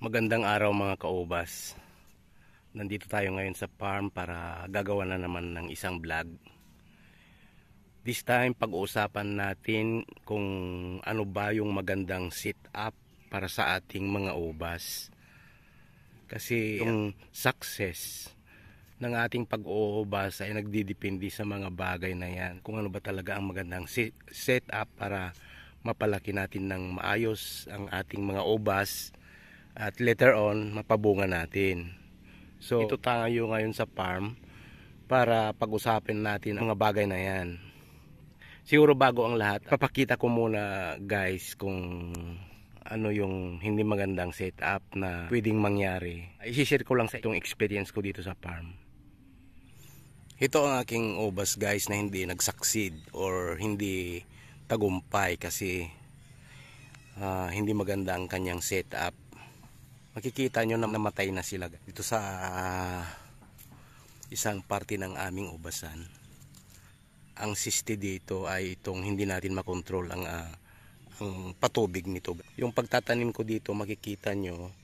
Magandang araw mga kaubas. Nandito tayo ngayon sa farm para gagawa na naman ng isang vlog. This time pag-uusapan natin kung ano ba yung magandang setup para sa ating mga ubas. Kasi yung success ng ating pag-uubas ay nagdidepende sa mga bagay na yan. Kung ano ba talaga ang magandang setup para mapalaki natin ng maayos ang ating mga ubas. At later on, mapabunga natin. So, ito tayo ngayon sa farm para pag-usapin natin ang mga bagay na yan. Siguro bago ang lahat, papakita ko muna guys kung ano yung hindi magandang setup na pwedeng mangyari. I-share ko lang sa itong experience ko dito sa farm. Ito ang aking ubas guys na hindi nag-succeed or hindi tagumpay kasi hindi maganda ang kanyang setup. Makikita nyo na namatay na sila dito sa isang parte ng aming ubasan. Ang siste dito ay itong hindi natin makontrol ang patubig nito. Yung pagtatanim ko dito makikita nyo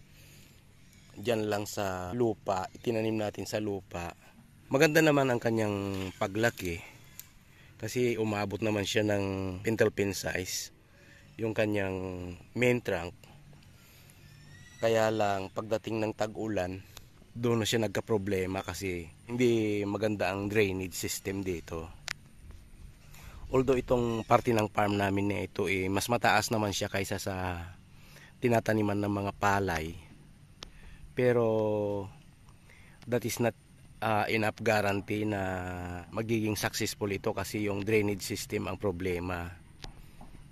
dyan lang sa lupa, itinanim natin sa lupa. Maganda naman ang kanyang paglaki kasi umabot naman siya ng pintle pin size yung kanyang main trunk. Kaya lang pagdating ng tag-ulan, doon na siya nagka-problema kasi hindi maganda ang drainage system dito. Although itong parte ng farm namin na ito mas mataas naman siya kaysa sa tinataniman ng mga palay. Pero that is not enough guarantee na magiging successful ito kasi yung drainage system ang problema.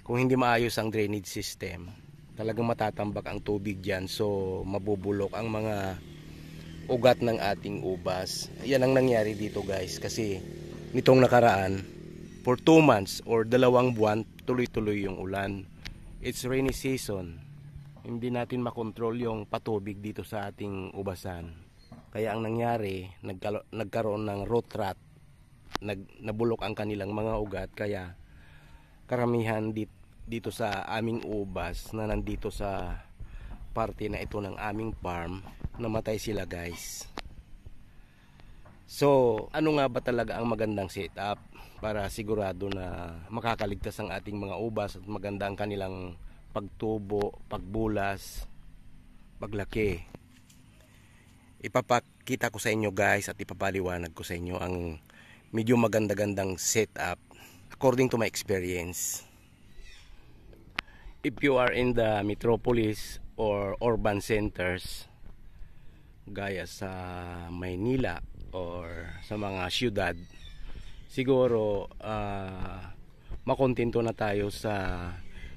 Kung hindi maayos ang drainage system, talagang matatambak ang tubig dyan, so mabubulok ang mga ugat ng ating ubas. Yan ang nangyari dito guys kasi nitong nakaraan for 2 months or 2 buwan tuloy-tuloy yung ulan. It's rainy season, hindi natin makontrol yung patubig dito sa ating ubasan. Kaya ang nangyari, nagkaroon ng root rot, nabulok ang kanilang mga ugat. Kaya karamihan dito sa aming ubas na nandito sa parte na ito ng aming farm, namatay sila guys. So ano nga ba talaga ang magandang setup para sigurado na makakaligtas ang ating mga ubas at maganda ang kanilang pagtubo, pagbulas, paglaki? Ipapakita ko sa inyo guys at ipapaliwanag ko sa inyo ang medyo maganda-gandang setup according to my experience. If you are in the metropolis or urban centers gaya sa Maynila or sa mga syudad, siguro makontento na tayo sa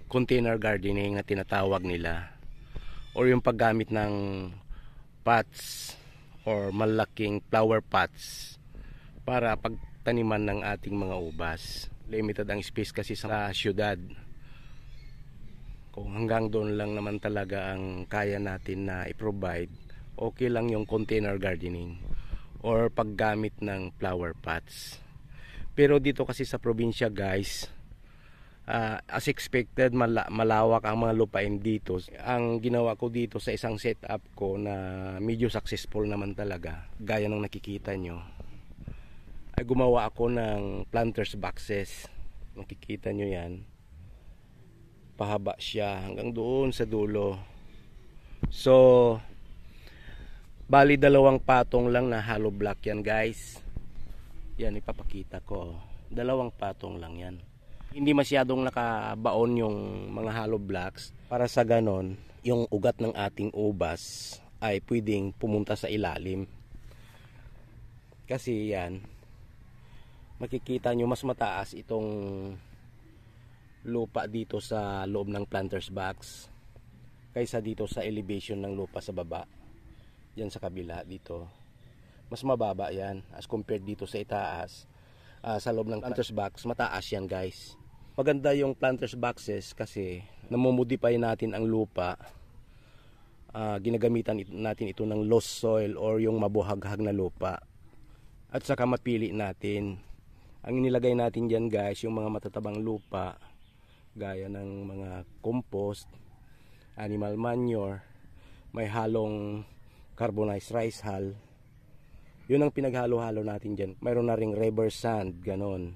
container gardening na tinatawag nila, or yung paggamit ng pots or malaking flower pots para pagtaniman ng ating mga ubas. Limited ang space kasi sa syudad. Kung hanggang doon lang naman talaga ang kaya natin na i-provide, okay lang yung container gardening or paggamit ng flower pots. Pero dito kasi sa probinsya guys, as expected, malawak ang mga lupain dito. Ang ginawa ko dito sa isang setup ko na medyo successful naman talaga, gaya ng nakikita nyo, ay gumawa ako ng planters boxes. Nakikita nyo yan, pahaba siya hanggang doon sa dulo. So bali 2 patong lang na hollow block yan guys. Yan, ipapakita ko, 2 patong lang yan. Hindi masyadong nakabaon yung mga hollow blocks para sa ganon yung ugat ng ating ubas ay pwedeng pumunta sa ilalim. Kasi yan, makikita nyo mas mataas itong lupa dito sa loob ng planters box kaysa dito sa elevation ng lupa sa baba. Yan sa kabila dito, mas mababa yan as compared dito sa itaas. Sa loob ng planters box mataas yan guys. Maganda yung planters boxes kasi namomodify natin ang lupa. Ginagamitan natin ito ng loose soil or yung mabuhaghag na lupa, at saka mapili natin ang inilagay natin dyan guys, yung mga matatabang lupa gaya ng mga compost, animal manure, may halong carbonized rice hull. Yun ang pinaghalo-halo natin dyan. Mayroon na ring river sand, ganon.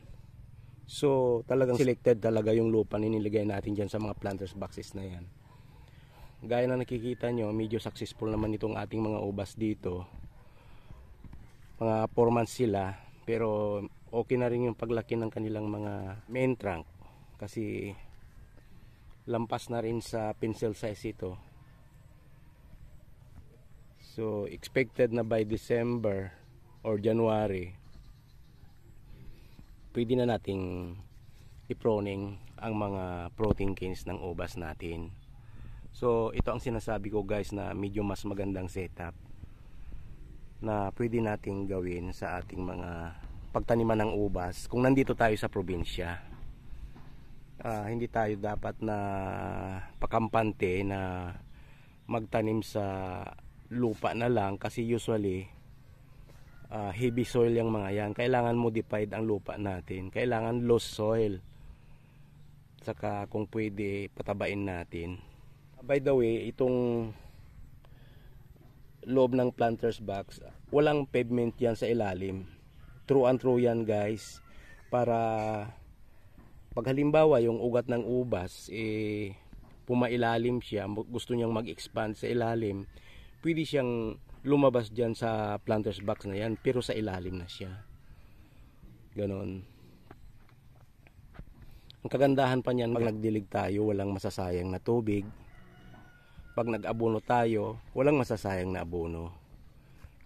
So talagang selected talaga yung lupa na nilagay natin dyan sa mga planters boxes na yan. Gaya na nakikita nyo, medyo successful naman itong ating mga ubas dito. Mga 4 months sila, pero okay na rin yung paglaki ng kanilang mga main trunk. Kasi lampas na rin sa pencil size ito. So expected na by December or January, pwede na nating i-pruning ang mga protein canes ng ubas natin. So ito ang sinasabi ko guys, na medyo mas magandang setup na pwede nating gawin sa ating mga pagtaniman ng ubas kung nandito tayo sa probinsya. Hindi tayo dapat na pakampante na magtanim sa lupa na lang, kasi usually heavy soil yung mga yan. Kailangan modified ang lupa natin, kailangan loose soil, saka kung pwede patabain natin. By the way, itong loob ng planters box, walang pavement yan sa ilalim, true and true yan guys, para pag halimbawa yung ugat ng ubas pumailalim siya, gusto niyang mag-expand sa ilalim, pwede siyang lumabas dyan sa planters box na yan, pero sa ilalim na siya, ganon. Ang kagandahan pa niyan, pag nagdilig tayo, walang masasayang na tubig. Pag nag-abono tayo, walang masasayang na abono,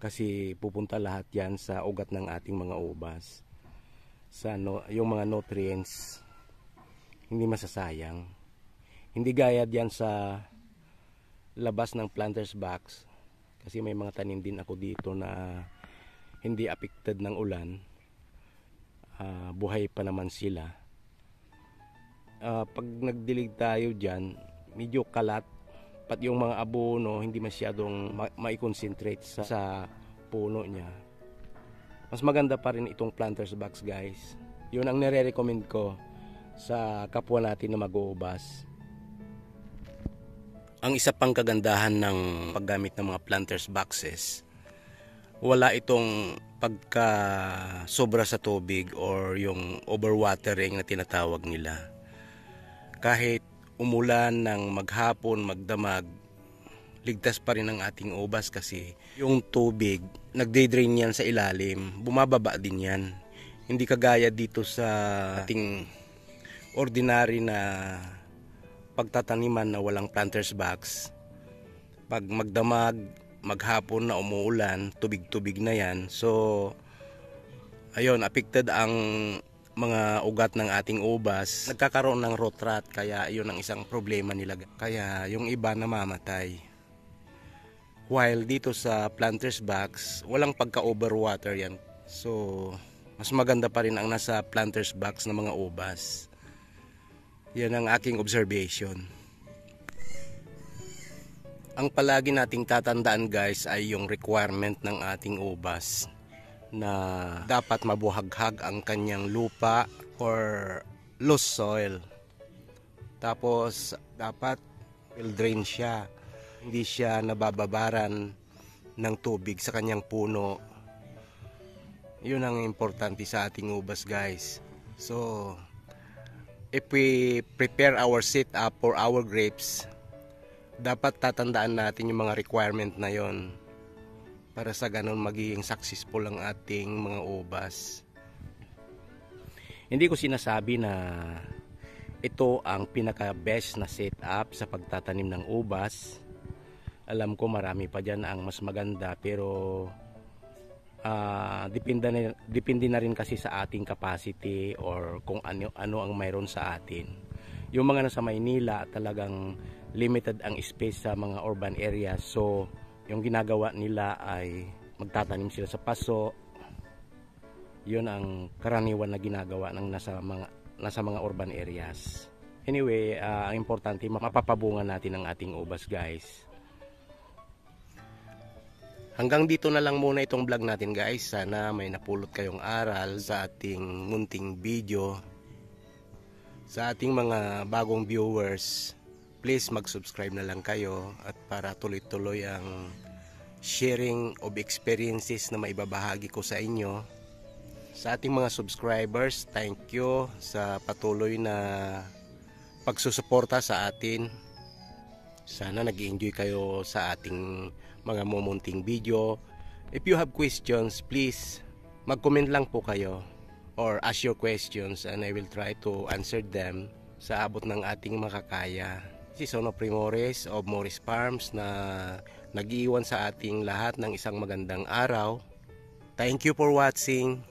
kasi pupunta lahat yan sa ugat ng ating mga ubas, sa yung mga nutrients hindi masasayang. Hindi gaya diyan sa labas ng planters box, kasi may mga tanim din ako dito na hindi affected ng ulan, buhay pa naman sila. Pag nagdilig tayo dyan, medyo kalat, pati yung mga abono hindi masyadong mai-concentrate sa puno niya. Mas maganda pa rin itong planters box guys. Yun ang nire-recommend ko sa kapwa natin na mag-uubas. Ang isa pang kagandahan ng paggamit ng mga planters boxes, wala itong pagka sobra sa tubig or yung overwatering na tinatawag nila. Kahit umulan ng maghapon, magdamag, ligtas pa rin ang ating ubas, kasi yung tubig nagde-drain yan sa ilalim, bumababa din yan. Hindi kagaya dito sa ating ordinary na pagtataniman na walang planters box. Pag magdamag, maghapon na umuulan, tubig-tubig na yan. So ayun, affected ang mga ugat ng ating ubas, nagkakaroon ng rot rot, kaya yun ang isang problema nila, kaya yung iba namamatay. While dito sa planters box, walang pagka-overwater yan. So mas maganda pa rin ang nasa planters box na mga ubas. Yan ang aking observation. Ang palagi nating tatandaan guys ay yung requirement ng ating ubas, na dapat mabuhaghag ang kanyang lupa or loose soil. Tapos dapat well drain siya, hindi siya nabababaran ng tubig sa kanyang puno. Yun ang importante sa ating ubas guys. So if we prepare our setup for our grapes, dapat tatandaan natin yung mga requirement na yon, para sa ganun magiging successful ang ating mga ubas. Hindi ko sinasabi na ito ang pinaka best na setup sa pagtatanim ng ubas. Alam ko marami pa dyan ang mas maganda, pero depende na rin kasi sa ating capacity or kung ano ang mayroon sa atin. Yung mga nasa Maynila, talagang limited ang space sa mga urban areas, so yung ginagawa nila ay magtatanim sila sa paso. Yun ang karaniwan na ginagawa ng nasa mga urban areas. Anyway, ang importante, mapapabungan natin ang ating ubas guys. Hanggang dito na lang muna itong vlog natin guys. Sana may napulot kayong aral sa ating munting video. Sa ating mga bagong viewers, please mag-subscribe na lang kayo at para tuloy-tuloy ang sharing of experiences na maibabahagi ko sa inyo. Sa ating mga subscribers, thank you sa patuloy na pagsusuporta sa atin. Sana nag-enjoy kayo sa ating mga mumunting video. If you have questions, please mag-comment lang po kayo or ask your questions and I will try to answer them sa abot ng ating makakaya. Si Sono Primores of Morris Farms na nag-iwan sa ating lahat ng isang magandang araw. Thank you for watching.